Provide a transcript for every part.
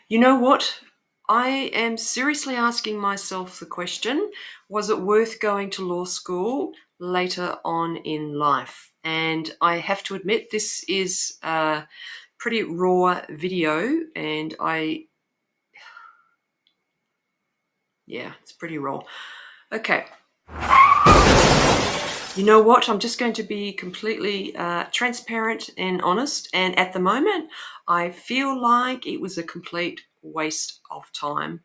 You know what? I am seriously asking myself the question, was it worth going to law school later on in life? And I have to admit, this is a pretty raw video, and yeah, it's pretty raw. Okay. You know what? I'm just going to be completely transparent and honest. And at the moment, I feel like it was a complete waste of time.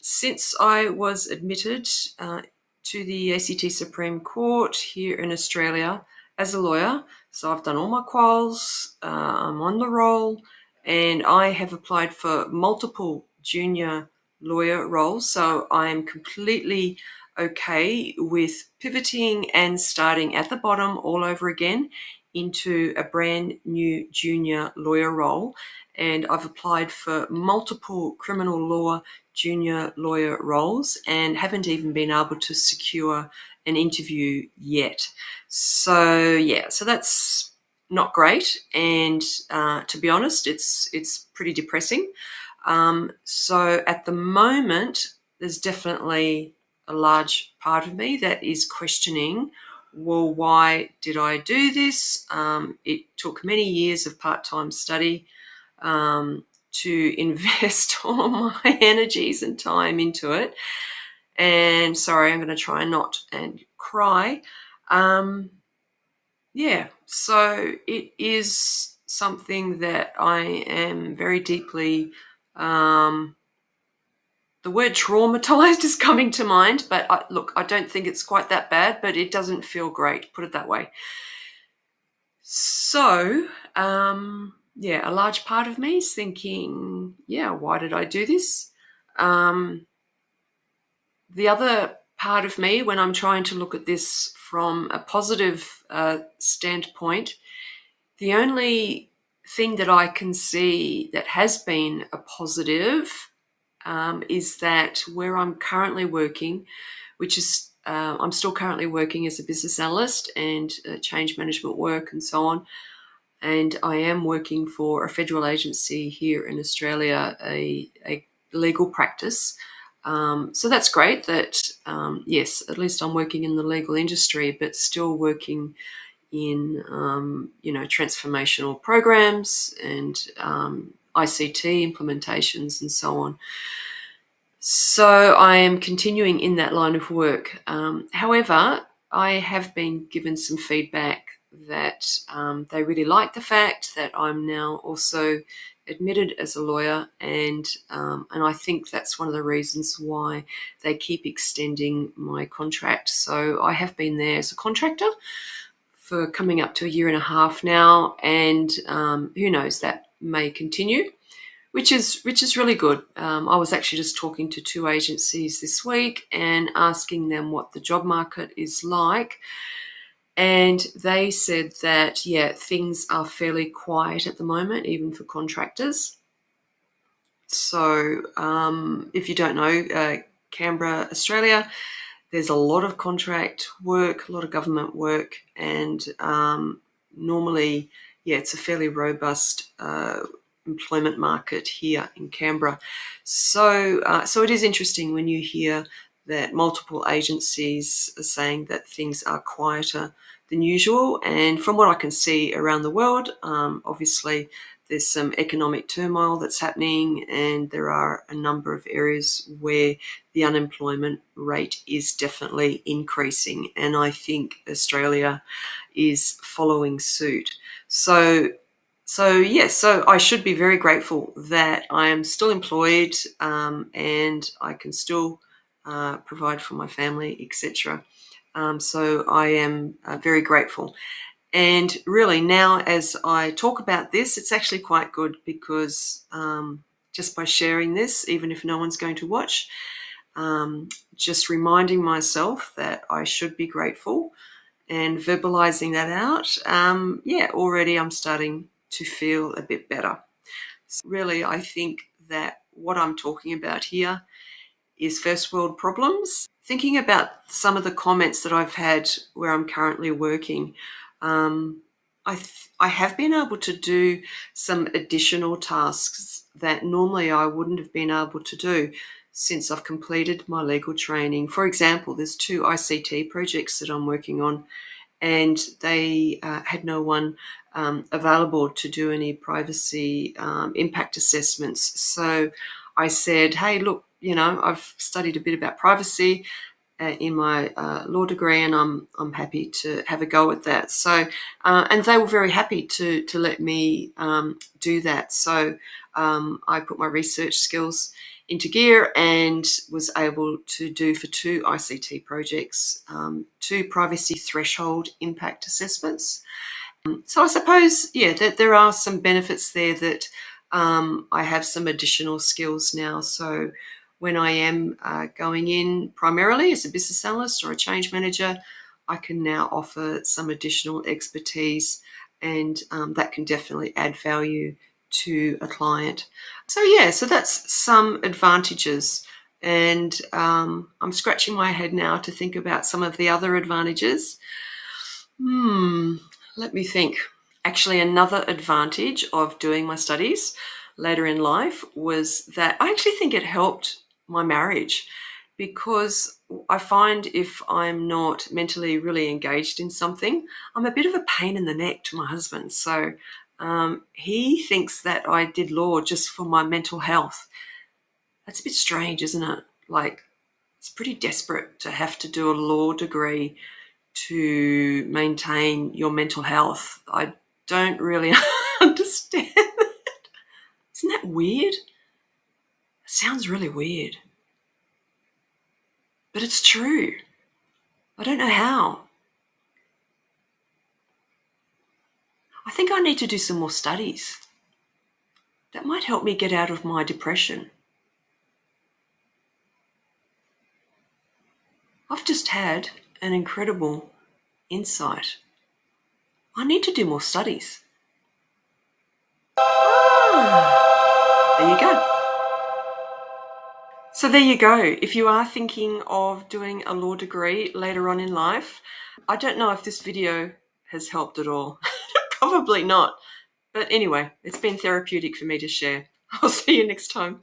Since I was admitted to the ACT Supreme Court here in Australia as a lawyer, so I've done all my quals, I'm on the roll, and I have applied for multiple junior lawyer roles, so I'm completely okay with pivoting and starting at the bottom all over again into a brand new junior lawyer role. And I've applied for multiple criminal law junior lawyer roles and haven't even been able to secure an interview yet. So yeah, so that's not great. And to be honest, it's pretty depressing. So at the moment, there's definitely a large part of me that is questioning, well, why did I do this? It took many years of part-time study to invest all my energies and time into it. And sorry, I'm going to try not and cry. Yeah, so it is something that I am very deeply, the word traumatized is coming to mind, but I don't think it's quite that bad, but it doesn't feel great, put it that way. So, yeah, a large part of me is thinking, yeah, why did I do this? The other part of me, when I'm trying to look at this from a positive standpoint, the only thing that I can see that has been a positive is that where I'm currently working, which is I'm still currently working as a business analyst and change management work and so on. And I am working for a federal agency here in Australia, a legal practice. So that's great that, yes, at least I'm working in the legal industry, but still working in, transformational programs and ICT implementations and so on. So I am continuing in that line of work. However, I have been given some feedback that they really like the fact that I'm now also admitted as a lawyer, and I think that's one of the reasons why they keep extending my contract. So I have been there as a contractor for coming up to a year and a half now, and who knows, that may continue, which is really good. I was actually just talking to two agencies this week and asking them what the job market is like. And they said that, yeah, things are fairly quiet at the moment, even for contractors. So if you don't know, Canberra, Australia, there's a lot of contract work, a lot of government work, and normally, yeah, it's a fairly robust employment market here in Canberra. So it is interesting when you hear that multiple agencies are saying that things are quieter than usual. And from what I can see around the world, obviously there's some economic turmoil that's happening, and there are a number of areas where the unemployment rate is definitely increasing. And I think Australia is following suit. So I should be very grateful that I am still employed, and I can still provide for my family, etc. So I am very grateful. And really now, as I talk about this, it's actually quite good because just by sharing this, even if no one's going to watch, just reminding myself that I should be grateful and verbalizing that out, already I'm starting to feel a bit better. So really, I think that what I'm talking about here is first world problems. Thinking about some of the comments that I've had where I'm currently working, I have been able to do some additional tasks that normally I wouldn't have been able to do since I've completed my legal training. For example, there's 2 ICT projects that I'm working on, and they had no one available to do any privacy impact assessments. So I said, hey, look, I've studied a bit about privacy in my law degree, and I'm happy to have a go at that. So, and they were very happy to let me do that. So I put my research skills into gear and was able to do for 2 ICT projects, 2 privacy threshold impact assessments. So I suppose, yeah, that there are some benefits there that I have some additional skills now. So when I am going in primarily as a business analyst or a change manager, I can now offer some additional expertise, and that can definitely add value to a client. So yeah, so that's some advantages. And I'm scratching my head now to think about some of the other advantages. Let me think. Actually, another advantage of doing my studies later in life was that I actually think it helped my marriage, because I find if I'm not mentally really engaged in something, I'm a bit of a pain in the neck to my husband. So he thinks that I did law just for my mental health. That's a bit strange, isn't it? Like, it's pretty desperate to have to do a law degree to maintain your mental health. I don't really understand that. Isn't that weird? It sounds really weird. But it's true. I don't know how. I think I need to do some more studies. That might help me get out of my depression. I've just had an incredible insight. I need to do more studies. There you go. So there you go. If you are thinking of doing a law degree later on in life, I don't know if this video has helped at all. Probably not. But anyway, it's been therapeutic for me to share. I'll see you next time.